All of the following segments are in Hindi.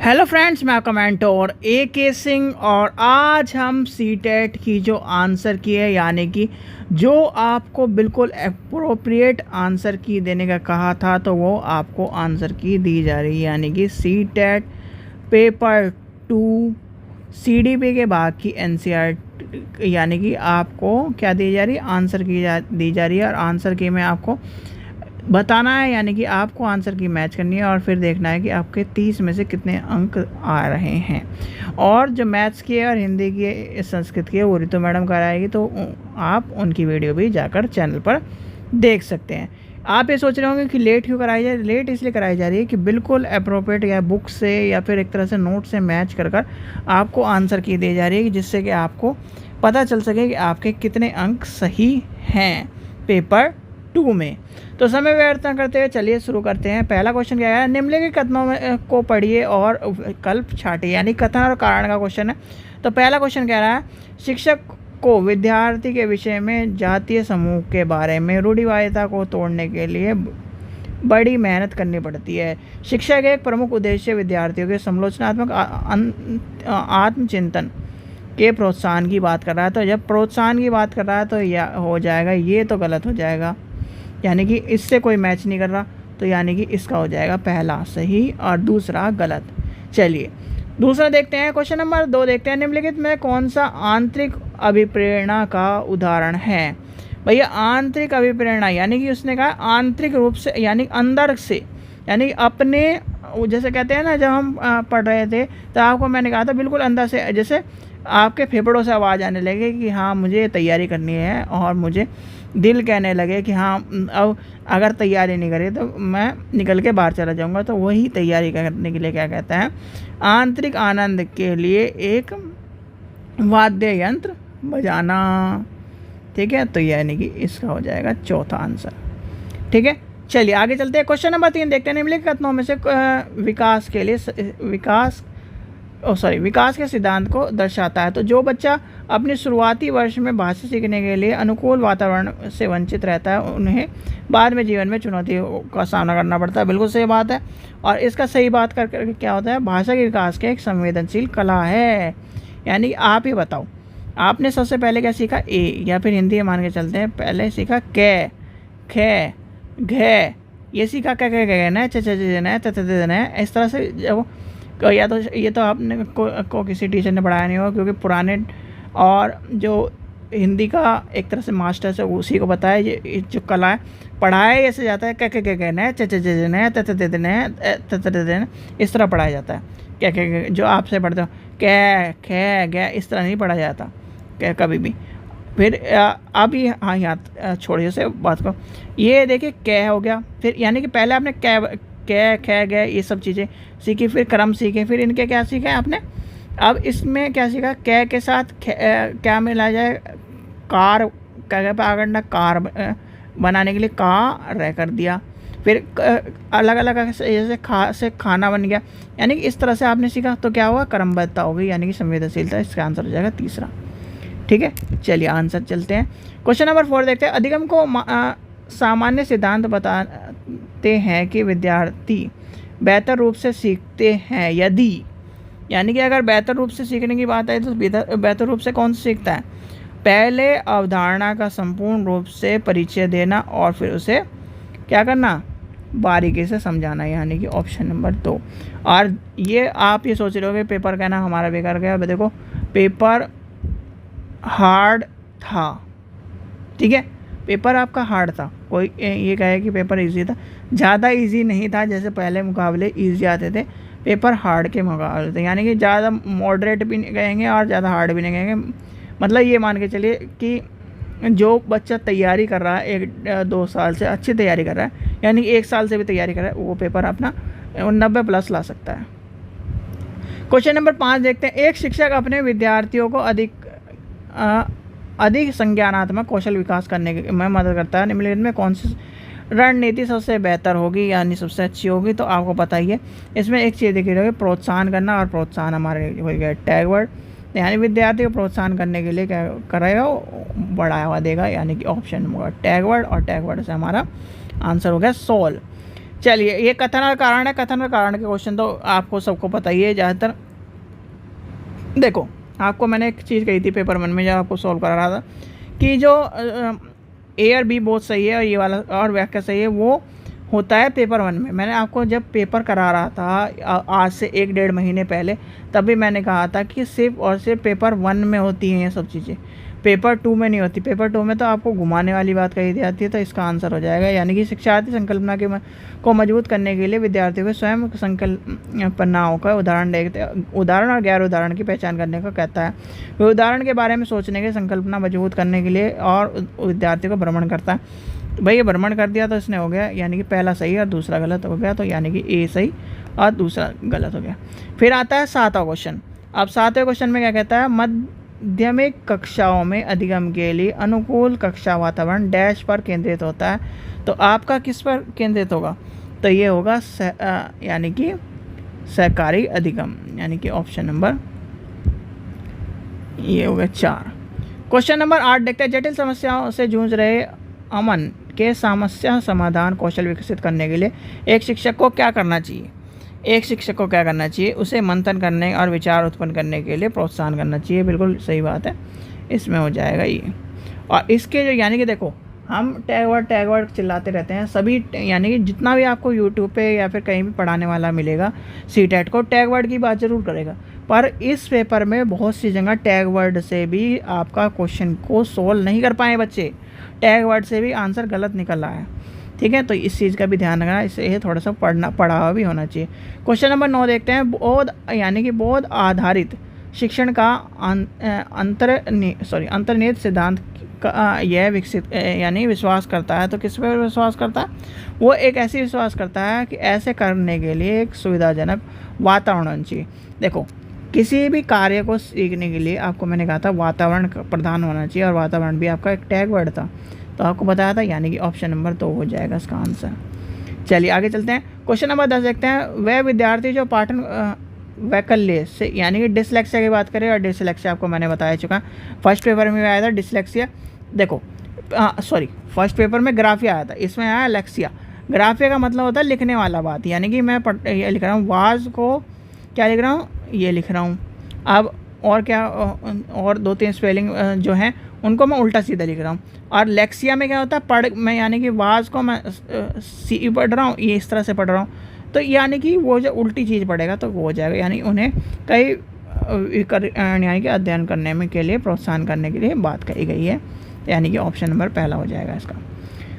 हेलो फ्रेंड्स, मैं आपका मेंटोर AK सिंह और आज हम सीटेट की जो आंसर की है, यानी कि जो आपको बिल्कुल अप्रोप्रिएट आंसर की देने का कहा था, तो वो आपको आंसर की दी जा रही है। यानी कि सीटेट पेपर 2 CDP के बाद की NCERT, यानी कि आपको क्या दी जा रही है, आंसर की दी जा रही है। और आंसर की में आपको बताना है, यानी कि आपको आंसर की मैच करनी है और फिर देखना है कि आपके 30 में से कितने अंक आ रहे हैं। और जो मैथ्स की है और हिंदी की है, संस्कृत की है, वो रितु मैडम कराएगी, तो आप उनकी वीडियो भी जाकर चैनल पर देख सकते हैं। आप ये सोच रहे होंगे कि लेट क्यों कराई जा रही है। लेट इसलिए कराई जा रही है कि बिल्कुल अप्रोप्रिएट या बुक से या फिर एक तरह से नोट से मैच कर आपको आंसर की दी जा रही है, जिससे कि आपको पता चल सके कि आपके कितने अंक सही हैं पेपर 2 में। तो समय व्यर्थ न करते हुए चलिए शुरू करते हैं। पहला क्वेश्चन क्या है, निम्नलिखित कथनों में को पढ़िए और विकल्प छांटिए, यानी कथन और कारण का क्वेश्चन है। तो पहला क्वेश्चन कह रहा है, शिक्षक को विद्यार्थी के विषय में जातीय समूह के बारे में रूढ़िवादिता को तोड़ने के लिए बड़ी मेहनत करनी पड़ती है। शिक्षा का एक प्रमुख उद्देश्य विद्यार्थियों के समालोचनात्मक आत्मचिंतन के प्रोत्साहन की बात कर रहा है। तो जब प्रोत्साहन की बात कर रहा है तो यह हो जाएगा, ये तो गलत हो जाएगा, यानी कि इससे कोई मैच नहीं कर रहा, तो यानी कि इसका हो जाएगा पहला सही और दूसरा गलत। चलिए दूसरा देखते हैं, क्वेश्चन नंबर 2 देखते हैं, निम्नलिखित में कौन सा आंतरिक अभिप्रेरणा का उदाहरण है। भैया आंतरिक अभिप्रेरणा, यानी कि उसने कहा आंतरिक रूप से, यानी अंदर से, यानी अपने, जैसे कहते हैं ना, जब हम पढ़ रहे थे तो आपको मैंने कहा था बिल्कुल अंदर से, जैसे आपके फेफड़ों से आवाज़ आने लगे कि हाँ मुझे तैयारी करनी है, और मुझे दिल कहने लगे कि हाँ अब अगर तैयारी नहीं करे तो मैं निकल के बाहर चला जाऊंगा। तो वही तैयारी करने के लिए क्या कहता है, आंतरिक आनंद के लिए एक वाद्य यंत्र बजाना। ठीक है, तो यानी कि इसका हो जाएगा चौथा आंसर। ठीक है, चलिए आगे चलते हैं। क्वेश्चन नंबर 3 देखते हैं, निम्नलिखित कथनों में से विकास के सिद्धांत को दर्शाता है। तो जो बच्चा अपने शुरुआती वर्ष में भाषा सीखने के लिए अनुकूल वातावरण से वंचित रहता है, उन्हें बाद में जीवन में चुनौतियों का सामना करना पड़ता है। बिल्कुल सही बात है। और इसका सही बात करके क्या होता है, भाषा के विकास के एक संवेदनशील कला है। यानी आप ही बताओ, आपने सबसे पहले क्या सीखा, ए, या फिर हिंदी में मान के चलते हैं, पहले सीखा कै, खे, घे, ये सीखा क्या क्या गए ना, इस तरह से जब, या तो ये तो आपने को किसी टीचर ने पढ़ाया नहीं होगा, क्योंकि पुराने और जो हिंदी का एक तरह से मास्टर से उसी को पता है ये जो कला है। पढ़ाया ऐसे जाता है, क्या क्या कहना है, इस तरह पढ़ाया जाता है। क्या क्या जो आपसे पढ़ते हो, कै, खे, गया, इस तरह नहीं पढ़ा जाता क्या कभी भी। फिर अभी हाँ यहाँ छोड़िए से बात को, ये देखिए कै हो गया, फिर यानी कि पहले आपने कै, खे, गए, ये सब चीज़ें सीखी, फिर क्रम सीखे, फिर इनके क्या सीखे आपने। अब इसमें क्या सीखा, कै के साथ क्या मिला जाए, कार, क्या पे आकर ना कार बनाने के लिए का रह कर दिया। फिर अलग अलग जैसे से खाना बन गया, यानी कि इस तरह से आपने सीखा, तो क्या हुआ, क्रमबद्धता हो गई, यानी कि संवेदनशीलता। इसका आंसर हो जाएगा तीसरा। ठीक है, चलिए आंसर चलते हैं। क्वेश्चन नंबर 4 देखते हैं, अधिगम को सामान्य सिद्धांत बताते हैं कि विद्यार्थी बेहतर रूप से सीखते हैं यदि, यानी कि अगर बेहतर रूप से सीखने की बात है तो बेहतर रूप से कौन से सीखता है, पहले अवधारणा का संपूर्ण रूप से परिचय देना और फिर उसे क्या करना, बारीकी से समझाना, यानी कि ऑप्शन नंबर 2। और ये आप ये सोच रहे हो कि पेपर कहना हमारा बेकार गया। देखो पेपर हार्ड था, ठीक है, पेपर आपका हार्ड था। कोई ये कहे कि पेपर इजी था, ज़्यादा इजी नहीं था, जैसे पहले मुकाबले इजी आते थे, पेपर हार्ड के मुकाबले थे, यानी कि ज़्यादा मॉडरेट भी नहीं कहेंगे और ज़्यादा हार्ड भी नहीं कहेंगे। मतलब ये मान के चलिए कि जो बच्चा तैयारी कर रहा है 1-2 साल से अच्छी तैयारी कर रहा है, यानी 1 साल से भी तैयारी कर रहा है, वो पेपर अपना 90+ ला सकता है। क्वेश्चन नंबर 5 देखते हैं, एक शिक्षक अपने विद्यार्थियों को अधिक संज्ञानात्मक कौशल विकास करने में मदद करता है। निम्नलिखित में कौन सी रणनीति सबसे बेहतर होगी, यानी सबसे अच्छी होगी। तो आपको पता ही है, इसमें एक चीज़ देखी जाएगी, प्रोत्साहन करना, और प्रोत्साहन हमारे हो गया टैग वर्ड, यानी विद्यार्थी को प्रोत्साहन करने के लिए क्या करेगा, बढ़ावा देगा, यानी कि ऑप्शन होगा टैग वर्ड, और टैग वर्ड से हमारा आंसर हो गया सोल। चलिए, ये कथन और कारण है। कथन और कारण के क्वेश्चन तो आपको सबको पता ही है ज़्यादातर। देखो, आपको मैंने एक चीज़ कही थी पेपर 1 में जब आपको सॉल्व करा रहा था कि जो ए और बी बोथ सही है और ये वाला और व्याख्या सही है, वो होता है पेपर 1 में। मैंने आपको जब पेपर करा रहा था आज से 1-1.5 महीने पहले, तभी मैंने कहा था कि सिर्फ और सिर्फ पेपर 1 में होती हैं ये सब चीज़ें, पेपर 2 में नहीं होती। पेपर 2 में तो आपको घुमाने वाली बात कही जाती है। तो इसका आंसर हो जाएगा, यानी कि शिक्षार्थी संकल्पना को मजबूत करने के लिए विद्यार्थियों को स्वयं संकल्पनाओं का उदाहरण और गैर उदाहरण की पहचान करने को कहता है। वे उदाहरण के बारे में सोचने के संकल्पना मजबूत करने के लिए और विद्यार्थियों को भ्रमण करता है। तो भाई ये भ्रमण कर दिया तो इसने हो गया, यानी कि पहला सही और दूसरा गलत हो गया, तो यानी कि ए सही और दूसरा गलत हो गया। फिर आता है 7वां क्वेश्चन। अब 7वें क्वेश्चन में क्या कहता है, माध्यमिक कक्षाओं में अधिगम के लिए अनुकूल कक्षा वातावरण डैश पर केंद्रित होता है। तो आपका किस पर केंद्रित होगा, तो ये होगा यानी कि सहकारी अधिगम, यानी कि ऑप्शन नंबर ये हो गया 4। क्वेश्चन नंबर 8 देखते हैं। जटिल समस्याओं से जूझ रहे अमन के समस्या समाधान कौशल विकसित करने के लिए एक शिक्षक को क्या करना चाहिए। एक शिक्षक को क्या करना चाहिए, उसे मंथन करने और विचार उत्पन्न करने के लिए प्रोत्साहन करना चाहिए। बिल्कुल सही बात है, इसमें हो जाएगा ये। और इसके जो यानी कि देखो, हम टैग वर्ड चिल्लाते रहते हैं सभी, यानी कि जितना भी आपको यूट्यूब पे या फिर कहीं भी पढ़ाने वाला मिलेगा सीटेट को, टैग वर्ड की बात ज़रूर करेगा। पर इस पेपर में बहुत सी जगह टैग वर्ड से भी आपका क्वेश्चन को सोल्व नहीं कर पाए बच्चे, टैग वर्ड से भी आंसर गलत निकल रहा है। ठीक है, तो इस चीज़ का भी ध्यान रखना, इससे थोड़ा सा पढ़ा हुआ भी होना चाहिए। क्वेश्चन नंबर 9 देखते हैं। बोध यानी कि बोध आधारित शिक्षण का अंतर्निहित सिद्धांत यह विकसित यानी विश्वास करता है। तो किस पर विश्वास करता है, वो एक ऐसी विश्वास करता है कि ऐसे करने के लिए एक सुविधाजनक वातावरण होना चाहिए। देखो, किसी भी कार्य को सीखने के लिए आपको मैंने कहा था वातावरण प्रधान होना चाहिए, और वातावरण भी आपका एक टैग वर्ड था, तो आपको बताया था, यानी कि ऑप्शन नंबर 2 हो जाएगा इसका आंसर। चलिए आगे चलते हैं। क्वेश्चन नंबर 10 देखते हैं। वह विद्यार्थी जो पाठन वैकल्य से यानी कि डिसलेक्सिया की बात करें, और डिसलेक्सिया आपको मैंने बताया चुका, फर्स्ट पेपर में आया था डिसलेक्सिया। देखो फर्स्ट पेपर में ग्राफिया आया था, इसमें आया लेक्सिया। ग्राफिया का मतलब होता है लिखने वाला बात, यानी कि मैं ये लिख रहा हूँ वाज को क्या लिख रहा हूँ, ये लिख रहा हूँ। अब और क्या, और 2-3 स्पेलिंग जो हैं उनको मैं उल्टा सीधा लिख रहा हूँ। और लेक्सिया में क्या होता है, पढ़ मैं यानी कि वाज को मैं सी पढ़ रहा हूँ, ये इस तरह से पढ़ रहा हूँ, तो यानी कि वो जो उल्टी चीज़ पढ़ेगा तो वो हो जाएगा, यानी उन्हें कई यानी कि अध्ययन करने में के लिए प्रोत्साहन करने के लिए बात कही गई है, यानी कि ऑप्शन नंबर पहला हो जाएगा इसका।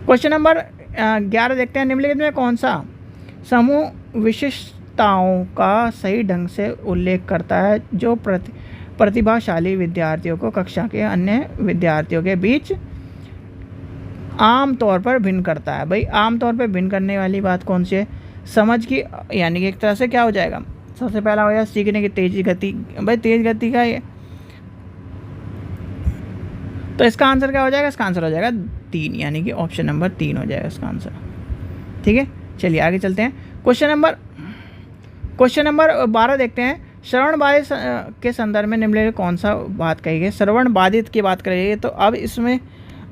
क्वेश्चन नंबर 11 देखते हैं। निम्नलिखित में कौन सा समूह विशिष्टताओं का सही ढंग से उल्लेख करता है जो प्रतिभाशाली विद्यार्थियों को कक्षा के अन्य विद्यार्थियों के बीच आम तौर पर भिन्न करता है। भाई आम तौर पर भिन्न करने वाली बात कौन सी है, समझ की, यानी कि एक तरह से क्या हो जाएगा, सबसे पहला हो जाएगा सीखने की तेज गति। भाई तेज गति का ये, तो इसका आंसर क्या हो जाएगा, इसका आंसर हो जाएगा 3, यानी कि ऑप्शन नंबर 3 हो जाएगा इसका आंसर। ठीक है, चलिए आगे चलते हैं। क्वेश्चन नंबर 12 देखते हैं। श्रवण बाधित के संदर्भ में निम्नलिखित कौन सा बात कही गई। श्रवण बाधित की बात करी गई, तो अब इसमें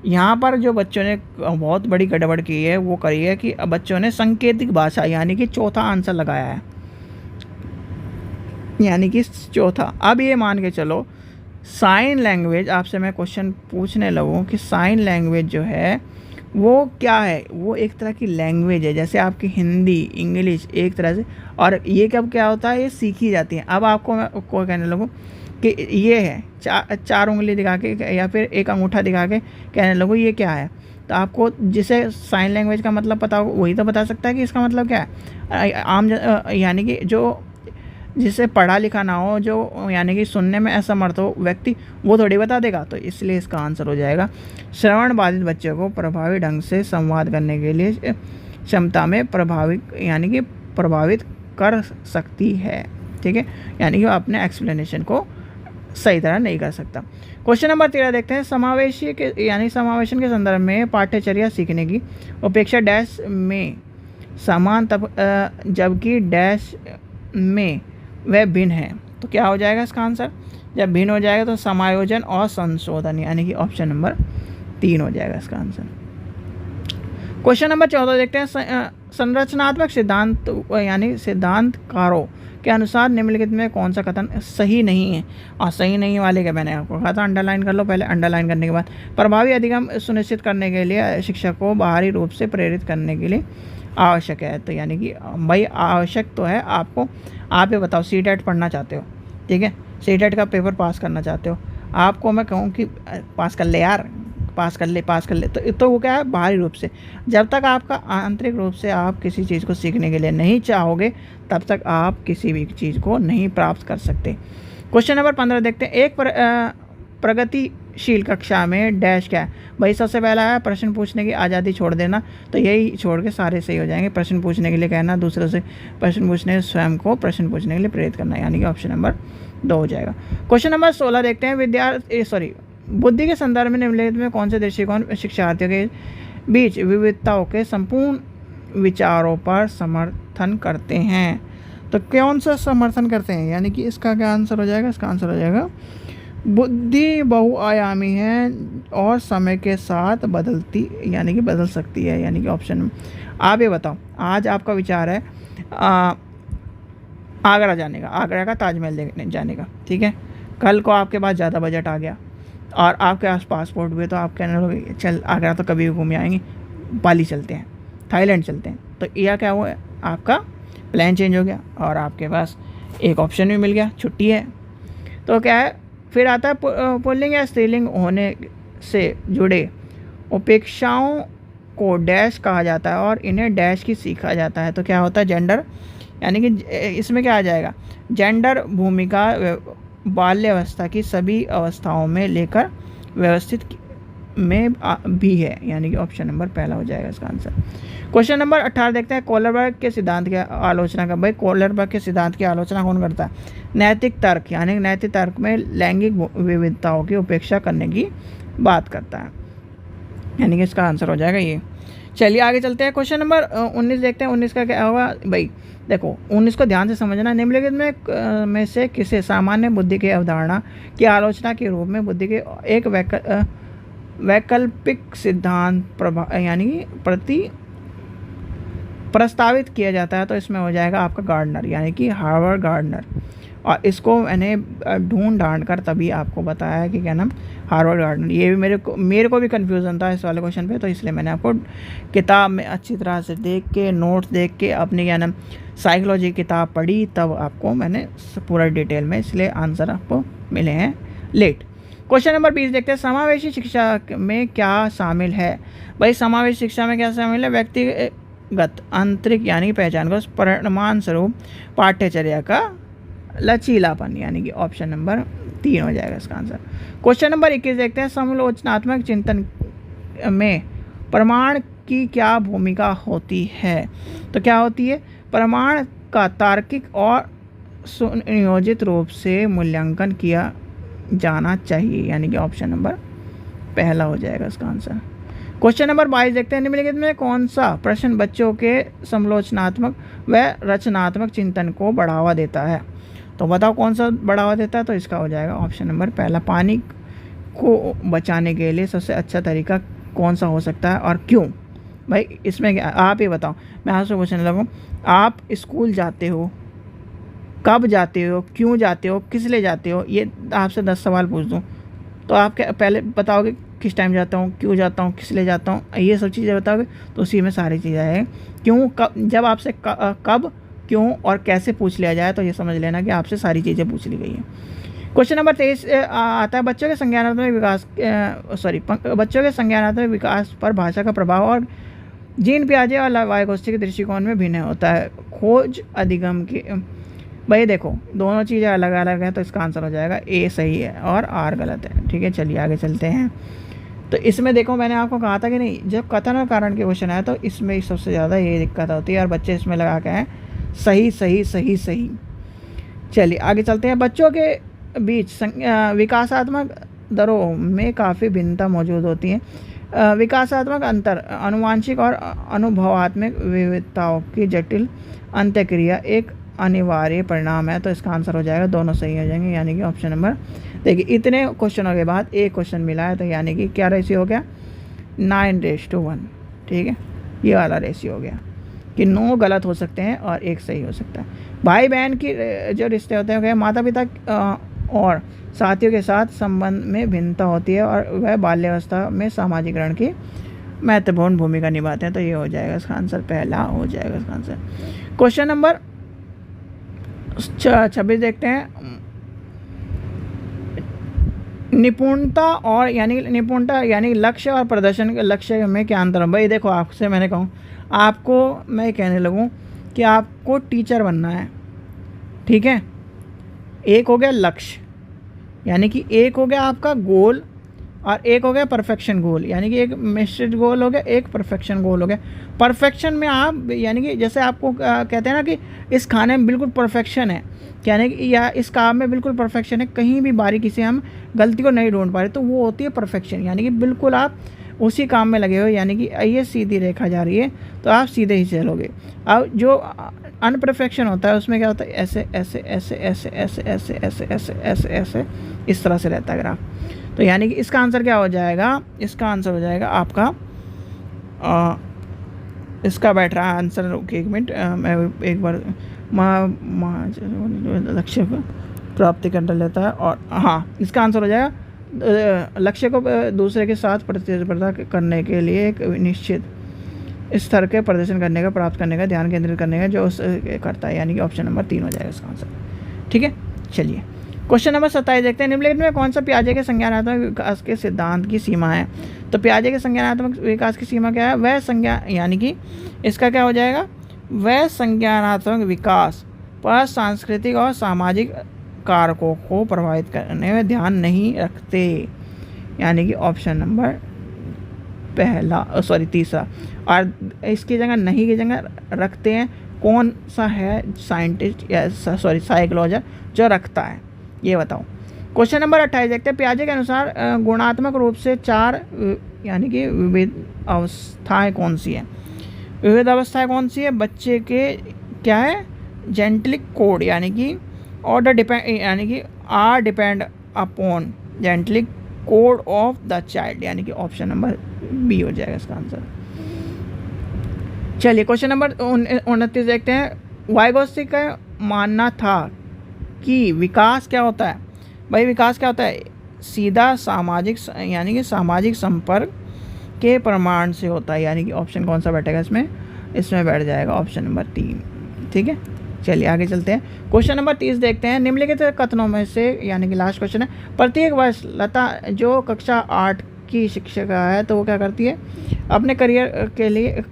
यहाँ पर जो बच्चों ने बहुत बड़ी गड़बड़ की है वो करी है कि बच्चों ने सांकेतिक भाषा यानी कि चौथा आंसर लगाया है, यानी कि चौथा। अब ये मान के चलो साइन लैंग्वेज, आपसे मैं क्वेश्चन पूछने लगूँ कि साइन लैंग्वेज जो है वो क्या है, वो एक तरह की लैंग्वेज है, जैसे आपकी हिंदी इंग्लिश एक तरह से, और ये कब क्या होता है, ये सीखी जाती है। अब आपको मैं को कहने लगूँ कि ये है चार उंगली दिखा के या फिर एक अंगूठा दिखा के कहने लगूँ ये क्या है, तो आपको जिसे साइन लैंग्वेज का मतलब पता हो वही तो बता सकता है कि इसका मतलब क्या है। आम यानी कि जो जिसे पढ़ा लिखा ना हो, जो यानी कि सुनने में असमर्थ हो व्यक्ति, वो थोड़ी बता देगा, तो इसलिए इसका आंसर हो जाएगा श्रवण बाधित बच्चों को प्रभावी ढंग से संवाद करने के लिए क्षमता में प्रभावित कर सकती है। ठीक है, यानी कि वो अपने एक्सप्लेनेशन को सही तरह नहीं कर सकता। क्वेश्चन नंबर 13 देखते हैं। समावेशी के यानी समावेशन के संदर्भ में पाठ्यचर्या सीखने की उपेक्षा डैश में समान तब जबकि डैश में वह भिन्न है, तो क्या हो जाएगा इसका आंसर, जब भिन्न हो जाएगा तो समायोजन और संशोधन, यानी कि ऑप्शन नंबर 3 हो जाएगा इसका आंसर। क्वेश्चन नंबर 14 देखते हैं। संरचनात्मक सिद्धांत यानी सिद्धांतकारों के अनुसार निम्नलिखित में कौन सा कथन सही नहीं है। और सही नहीं वाले का मैंने आपको कहा था अंडरलाइन कर लो। पहले अंडरलाइन करने के बाद, प्रभावी अधिगम सुनिश्चित करने के लिए शिक्षक को बाहरी रूप से प्रेरित करने के लिए आवश्यक है। तो यानी कि भाई आवश्यक तो है आपको। आप ये बताओ, सीटेट पढ़ना चाहते हो, ठीक है, सीटेट का पेपर पास करना चाहते हो, आपको मैं कहूँ कि पास कर ले यार, पास कर ले, तो वो क्या है, बाहरी रूप से। जब तक आपका आंतरिक रूप से आप किसी चीज़ को सीखने के लिए नहीं चाहोगे, तब तक आप किसी भी चीज़ को नहीं प्राप्त कर सकते। क्वेश्चन नंबर 15 देखते हैं। एक प्रगतिशील कक्षा में डैश क्या है। भाई सबसे पहला है प्रश्न पूछने की आज़ादी छोड़ देना, तो यही छोड़ के सारे सही हो जाएंगे। प्रश्न पूछने के लिए कहना, दूसरों से प्रश्न पूछने, स्वयं को प्रश्न पूछने के लिए प्रेरित करना, यानी कि ऑप्शन नंबर 2 हो जाएगा। क्वेश्चन नंबर 16 देखते हैं। बुद्धि के संदर्भ में निम्नलिखित में कौन से दृष्टिकोण शिक्षार्थियों के बीच विविधताओं के संपूर्ण विचारों पर समर्थन करते हैं। तो कौन सा समर्थन करते हैं, यानी कि इसका क्या आंसर हो जाएगा। इसका आंसर हो जाएगा बुद्धि बहुआयामी है और समय के साथ बदलती, यानी कि बदल सकती है, यानी कि ऑप्शन। आप ये बताओ, आज आपका विचार है आगरा जाने का, आगरा का ताजमहल देखने जाने का, ठीक है। कल को आपके पास ज़्यादा बजट आ गया और आपके पास पासपोर्ट हुए, तो आप कहने लगे चल आगरा तो कभी भी घूम आएंगे, बाली चलते हैं, थाईलैंड चलते हैं। तो यह क्या हुआ, आपका प्लान चेंज हो गया और आपके पास एक ऑप्शन भी मिल गया, छुट्टी है। तो क्या है, फिर आता है पुल्लिंग या स्त्रीलिंग होने से जुड़े उपेक्षाओं को डैश कहा जाता है और इन्हें डैश की सीखा जाता है। तो क्या होता है, जेंडर, यानी कि इसमें क्या आ जाएगा, जेंडर भूमिका बाल्यावस्था की सभी अवस्थाओं में लेकर व्यवस्थित में भी है, यानी कि ऑप्शन नंबर पहला हो जाएगा इसका आंसर। क्वेश्चन नंबर 18 देखते हैं। कोलरबर्ग के सिद्धांत की आलोचना का, भाई कोलरबर्ग के सिद्धांत की आलोचना कौन करता है। नैतिक तर्क, यानी नैतिक तर्क में लैंगिक विविधताओं की उपेक्षा करने की बात करता है, यानी कि इसका आंसर हो जाएगा ये। चलिए आगे चलते हैं। क्वेश्चन नंबर 19 देखते हैं। 19 का क्या होगा, भाई देखो 19 को ध्यान से समझना। निम्नलिखित में से किसे सामान्य बुद्धि की अवधारणा की आलोचना के रूप में बुद्धि के एक वैकल्पिक सिद्धांत यानी प्रस्तावित किया जाता है। तो इसमें हो जाएगा आपका गार्डनर, यानी कि हार्वर्ड गार्डनर। और इसको मैंने ढांढ कर तभी आपको बताया कि क्या नाम, हार्वर्ड गार्डनर। ये भी मेरे को भी कन्फ्यूज़न था इस वाले क्वेश्चन पे, तो इसलिए मैंने आपको किताब में अच्छी तरह से देख के, नोट्स देख के, अपनी क्या नाम साइकोलॉजी किताब पढ़ी, तब आपको मैंने पूरा डिटेल में, इसलिए आंसर आपको मिले हैं लेट। क्वेश्चन नंबर 20 देखते हैं। समावेशी शिक्षा में क्या शामिल है। भाई समावेशी शिक्षा में क्या शामिल है, व्यक्तिगत आंतरिक यानी पहचान को परिणाम स्वरूप पाठ्यचर्या का लचीलापन, यानी कि ऑप्शन नंबर 3 हो जाएगा इसका आंसर। क्वेश्चन नंबर 21 देखते हैं। समालोचनात्मक चिंतन में प्रमाण की क्या भूमिका होती है। तो क्या होती है, प्रमाण का तार्किक और सुनियोजित रूप से मूल्यांकन किया जाना चाहिए, यानी कि ऑप्शन नंबर पहला हो जाएगा इसका आंसर। क्वेश्चन नंबर 22 देखते हैं। निम्नलिखित में कौन सा प्रश्न बच्चों के समालोचनात्मक व रचनात्मक चिंतन को बढ़ावा देता है। तो बताओ कौन सा बढ़ावा देता है। तो इसका हो जाएगा ऑप्शन नंबर पहला। पानी को बचाने के लिए सबसे अच्छा तरीका कौन सा हो सकता है और क्यों। भाई इसमें क्या, आप ये बताओ, मैं आपसे पूछने लगूँ, आप स्कूल जाते हो, कब जाते हो, क्यों जाते हो, किस लिए जाते हो, ये आपसे 10 सवाल पूछ दूँ तो आप क्या पहले बताओगे, किस टाइम जाता हूँ, क्यों जाता हूँ, किस लिए जाता हूँ, ये सब चीज़ें बताओगे। तो उसी में सारी चीज़ें हैं। क्यों, कब, जब आपसे कब, क्यों और कैसे पूछ लिया जाए, तो ये समझ लेना कि आपसे सारी चीज़ें पूछ ली गई हैं। क्वेश्चन नंबर 23 आता है। बच्चों के संज्ञानात्मक विकास पर भाषा का प्रभाव और जीन पियाजे और वाइगोत्स्की के दृष्टिकोण में भिन्न होता है। खोज अधिगम की, भाई देखो दोनों चीज़ें अलग अलग हैं, तो इसका आंसर हो जाएगा ए सही है और आर गलत है। ठीक है, चलिए आगे चलते हैं। तो इसमें देखो मैंने आपको कहा था कि नहीं, जब कथन और कारण के क्वेश्चन आए तो इसमें सबसे ज़्यादा ये दिक्कत होती है और बच्चे इसमें लगा के हैं सही सही सही सही। चलिए आगे चलते हैं। बच्चों के बीच विकासात्मक दरों में काफ़ी भिन्नता मौजूद होती है। विकासात्मक अंतर आनुवांशिक और अनुभवात्मक विविधताओं की जटिल अंत्यक्रिया एक अनिवार्य परिणाम है। तो इसका आंसर हो जाएगा, दोनों सही हो जाएंगे, यानी कि ऑप्शन नंबर। देखिए इतने क्वेश्चनों के बाद एक क्वेश्चन मिला है, तो यानी कि क्या रेशियो हो गया, 9:1। ठीक है, ये वाला रेशियो हो गया कि 9 गलत हो सकते हैं और 1 सही हो सकता है। भाई बहन की जो रिश्ते होते हैं माता पिता और साथियों के साथ संबंध में भिन्नता होती है और वह बाल्यावस्था में सामाजिकरण की महत्वपूर्ण भूमिका निभाते हैं। तो ये हो जाएगा इसका आंसर, पहला हो जाएगा इसका आंसर। क्वेश्चन नंबर 26 देखते हैं। निपुणता यानी लक्ष्य और प्रदर्शन के लक्ष्य में क्या अंतर है? भाई देखो, आपसे मैंने कहूँ, आपको मैं कहने लगूँ कि आपको टीचर बनना है, ठीक है। एक हो गया लक्ष्य, यानी कि एक हो गया आपका गोल, और एक हो गया परफेक्शन गोल, यानी कि एक मिस्टेड गोल हो गया, एक परफेक्शन गोल हो गया। परफेक्शन में आप यानी कि जैसे आपको कहते हैं ना कि इस खाने में बिल्कुल परफेक्शन है, यानी कि या इस काम में बिल्कुल परफेक्शन है, कहीं भी बारीकी से हम गलती को नहीं ढूंढ पा रहे, तो वो होती है परफेक्शन। यानी कि बिल्कुल आप उसी काम में लगे हो, यानी कि ये सीधी रेखा जा रही है तो आप सीधे ही चलोगे। अब जो अनपरफेक्शन होता है उसमें क्या होता है, ऐसे ऐसे ऐसे ऐसे ऐसे ऐसे ऐसे ऐसे ऐसे ऐसे इस तरह से रहता है ग्राफ। तो यानी कि इसका आंसर क्या हो जाएगा, इसका आंसर हो जाएगा आपका इसका बैठ रहा आंसर। रुकिए एक मिनट, मैं एक बार लक्ष्य को प्राप्ति कर लेता है, और हाँ, इसका आंसर हो जाएगा लक्ष्य को दूसरे के साथ प्रतिस्पर्धा करने के लिए एक निश्चित स्तर के प्रदर्शन करने का, प्राप्त करने का, ध्यान केंद्रित करने का जो करता है, यानी कि ऑप्शन नंबर 3 हो जाएगा इसका आंसर, ठीक है। चलिए क्वेश्चन नंबर 27 देखते हैं। निम्नलिखित में कौन सा पियाजे के संज्ञानात्मक विकास के सिद्धांत की सीमा है? तो पियाजे के संज्ञानात्मक विकास की सीमा क्या है? वह संज्ञा, यानी कि इसका क्या हो जाएगा, वह संज्ञानात्मक विकास पर सांस्कृतिक और सामाजिक कारकों को प्रभावित करने में ध्यान नहीं रखते, यानी कि ऑप्शन नंबर तीसरा। और इसकी जगह नहीं की जगह रखते हैं, कौन सा है साइंटिस्ट या साइकोलॉजर जो रखता है, ये बताओ। क्वेश्चन नंबर 28 देखते हैं। पियाजे के अनुसार गुणात्मक रूप से 4 यानी कि विविध अवस्थाएं कौन सी है? विविध अवस्थाएं कौन सी है? बच्चे के क्या है, जेंटलिक कोड, यानी कि ऑर्डर डिपेंड, यानी कि are depend upon genetic code of the child, यानी कि ऑप्शन नंबर बी हो जाएगा इसका आंसर। चलिए क्वेश्चन नंबर 29 देखते हैं। वाइगोत्स्की का मानना था कि विकास क्या होता है? भाई विकास क्या होता है? सीधा सामाजिक, यानी कि सामाजिक संपर्क के प्रमाण से होता है, यानी कि ऑप्शन कौन सा बैठेगा इसमें? इसमें बैठ जाएगा ऑप्शन नंबर 3, ठीक है। चलिए आगे चलते हैं। क्वेश्चन नंबर 30 देखते हैं। निम्नलिखित कथनों में से, यानी कि लास्ट क्वेश्चन है, प्रत्येक वर्ष लता जो कक्षा 8 की शिक्षिका है, तो वो क्या करती है, अपने करियर के लिए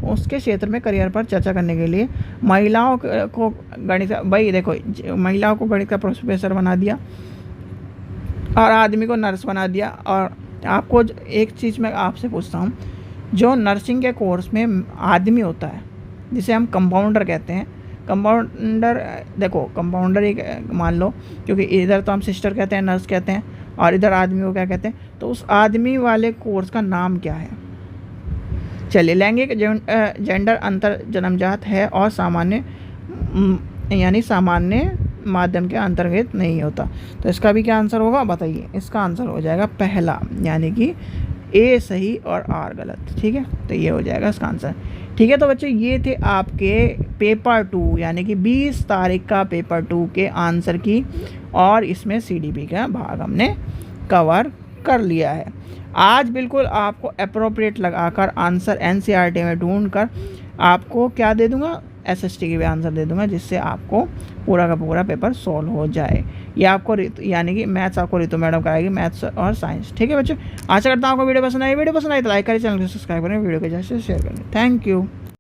उसके क्षेत्र में करियर पर चर्चा करने के लिए महिलाओं को गणित, भाई देखो, महिलाओं को गणित का प्रोफेसर बना दिया और आदमी को नर्स बना दिया। और आपको एक चीज़ मैं आपसे पूछता हूँ, जो नर्सिंग के कोर्स में आदमी होता है जिसे हम कंपाउंडर कहते हैं, कंपाउंडर, देखो कंपाउंडर एक मान लो, क्योंकि इधर तो हम सिस्टर कहते हैं, नर्स कहते हैं, और इधर आदमी को क्या कहते हैं, तो उस आदमी वाले कोर्स का नाम क्या है? चलिए, लैंगिक जेंडर अंतर जन्मजात है और सामान्य, यानी सामान्य माध्यम के अंतर्गत नहीं होता। तो इसका भी क्या आंसर होगा बताइए? इसका आंसर हो जाएगा पहला, यानी कि ए सही और आर गलत, ठीक है। तो ये हो जाएगा इसका आंसर, ठीक है। तो बच्चों ये थे आपके पेपर 2, यानी कि 20 तारीख का पेपर 2 के आंसर की, और इसमें CDP का भाग हमने कवर कर लिया है। आज बिल्कुल आपको अप्रोप्रिएट लगाकर आंसर NCERT में ढूंढ कर आपको क्या दे दूंगा, SST के भी आंसर दे दूंगा, जिससे आपको पूरा का पूरा पेपर सॉल्व हो जाए। ये आपको यानी कि मैथ्स आपको रितु मैडम कराएगी, मैथ्स और साइंस, ठीक है बच्चों। आशा करता हूँ आपको वीडियो पसंद आई तो लाइक करें, चैनल को सब्सक्राइब करें, वीडियो को जैसे शेयर करें। Thank you.